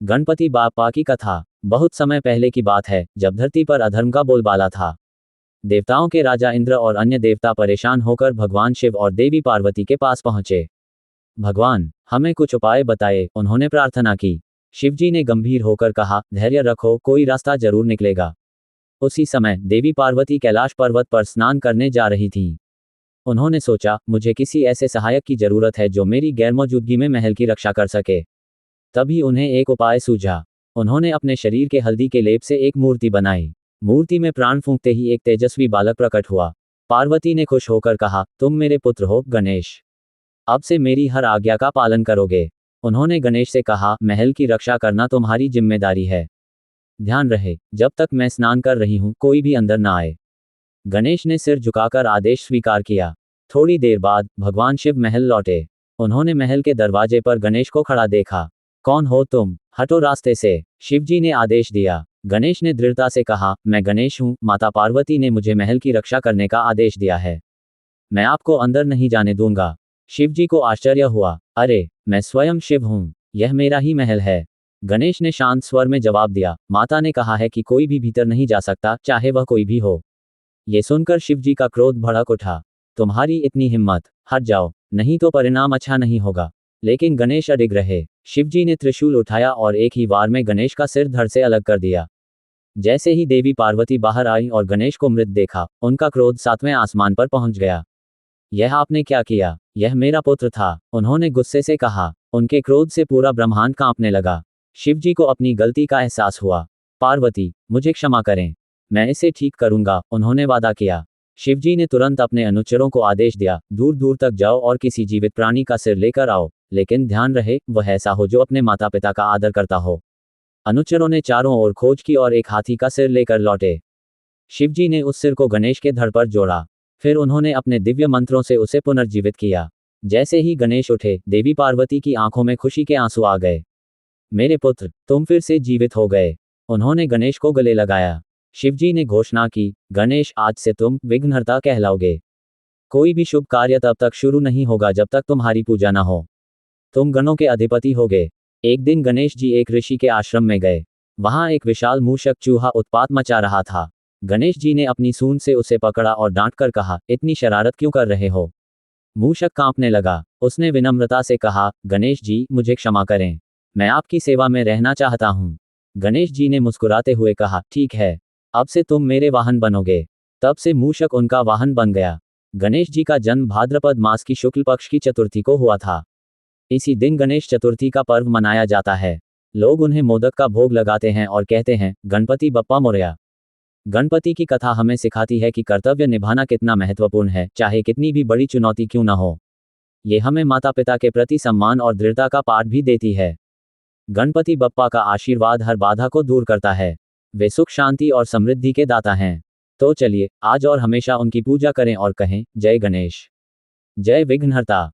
गणपति बाप्पा की कथा। बहुत समय पहले की बात है, जब धरती पर अधर्म का बोलबाला था। देवताओं के राजा इंद्र और अन्य देवता परेशान होकर भगवान शिव और देवी पार्वती के पास पहुंचे। भगवान, हमें कुछ उपाय बताए, उन्होंने प्रार्थना की। शिवजी ने गंभीर होकर कहा, धैर्य रखो, कोई रास्ता जरूर निकलेगा। उसी समय देवी पार्वती कैलाश पर्वत पर स्नान करने जा रही थीं। उन्होंने सोचा, मुझे किसी ऐसे सहायक की जरूरत है जो मेरी गैरमौजूदगी में महल की रक्षा कर सके। तभी उन्हें एक उपाय सूझा। उन्होंने अपने शरीर के हल्दी के लेप से एक मूर्ति बनाई। मूर्ति में प्राण फूंकते ही एक तेजस्वी बालक प्रकट हुआ। पार्वती ने खुश होकर कहा, तुम मेरे पुत्र हो, गणेश। अब से मेरी हर आज्ञा का पालन करोगे। उन्होंने गणेश से कहा, महल की रक्षा करना तुम्हारी जिम्मेदारी है। ध्यान रहे, जब तक मैं स्नान कर रही हूं, कोई भी अंदर ना आए। गणेश ने सिर झुकाकर आदेश स्वीकार किया। थोड़ी देर बाद भगवान शिव महल लौटे। उन्होंने महल के दरवाजे पर गणेश को खड़ा देखा। कौन हो तुम? हटो रास्ते से, शिवजी ने आदेश दिया। गणेश ने दृढ़ता से कहा, मैं गणेश हूं, माता पार्वती ने मुझे महल की रक्षा करने का आदेश दिया है। मैं आपको अंदर नहीं जाने दूंगा। शिवजी को आश्चर्य हुआ, अरे, मैं स्वयं शिव हूं, यह मेरा ही महल है। गणेश ने शांत स्वर में जवाब दिया, माता ने कहा है कि कोई भी भीतर नहीं जा सकता, चाहे वह कोई भी हो। ये सुनकर शिवजी का क्रोध भड़क उठा। तुम्हारी इतनी हिम्मत, हट जाओ, नहीं तो परिणाम अच्छा नहीं होगा। लेकिन गणेश अडिग रहे। शिवजी ने त्रिशूल उठाया और एक ही वार में गणेश का सिर धड़ से अलग कर दिया। जैसे ही देवी पार्वती बाहर आई और गणेश को मृत देखा, उनका क्रोध 7वें आसमान पर पहुंच गया। यह आपने क्या किया? यह मेरा पुत्र था, उन्होंने गुस्से से कहा। उनके क्रोध से पूरा ब्रह्मांड कांपने लगा। शिवजी को अपनी गलती का एहसास हुआ। पार्वती, मुझे क्षमा करें, मैं इसे ठीक करूंगा, उन्होंने वादा किया। शिवजी ने तुरंत अपने अनुचरों को आदेश दिया, दूर दूर तक जाओ और किसी जीवित प्राणी का सिर लेकर आओ, लेकिन ध्यान रहे, वह ऐसा हो जो अपने माता पिता का आदर करता हो। अनुचरों ने चारों ओर खोज की और एक हाथी का सिर लेकर लौटे। शिवजी ने उस सिर को गणेश के धड़ पर जोड़ा। फिर उन्होंने अपने दिव्य मंत्रों से उसे पुनर्जीवित किया। जैसे ही गणेश उठे, देवी पार्वती की आंखों में खुशी के आंसू आ गए। मेरे पुत्र, तुम फिर से जीवित हो गए। उन्होंने गणेश को गले लगाया। शिवजी ने घोषणा की, गणेश, आज से तुम विघ्नहर्ता कहलाओगे। कोई भी शुभ कार्य तब तक शुरू नहीं होगा जब तक तुम्हारी पूजा न हो। तुम गणों के अधिपति होगे। एक दिन गणेश जी एक ऋषि के आश्रम में गए। वहां एक विशाल मूषक चूहा उत्पात मचा रहा था। गणेश जी ने अपनी सूंड से उसे पकड़ा और डांट कर कहा, इतनी शरारत क्यों कर रहे हो? मूषक कांपने लगा। उसने विनम्रता से कहा, गणेश जी, मुझे क्षमा करें, मैं आपकी सेवा में रहना चाहता हूं। गणेश जी ने मुस्कुराते हुए कहा, ठीक है, अब से तुम मेरे वाहन बनोगे। तब से मूषक उनका वाहन बन गया। गणेश जी का जन्म भाद्रपद मास की शुक्ल पक्ष की चतुर्थी को हुआ था। इसी दिन गणेश चतुर्थी का पर्व मनाया जाता है। लोग उन्हें मोदक का भोग लगाते हैं और कहते हैं, गणपति बप्पा मोरया। गणपति की कथा हमें सिखाती है कि कर्तव्य निभाना कितना महत्वपूर्ण है, चाहे कितनी भी बड़ी चुनौती क्यों न हो। ये हमें माता पिता के प्रति सम्मान और दृढ़ता का पाठ भी देती है। गणपति बप्पा का आशीर्वाद हर बाधा को दूर करता है। वे सुख, शांति और समृद्धि के दाता हैं। तो चलिए, आज और हमेशा उनकी पूजा करें और कहें, जय गणेश, जय विघ्नहर्ता।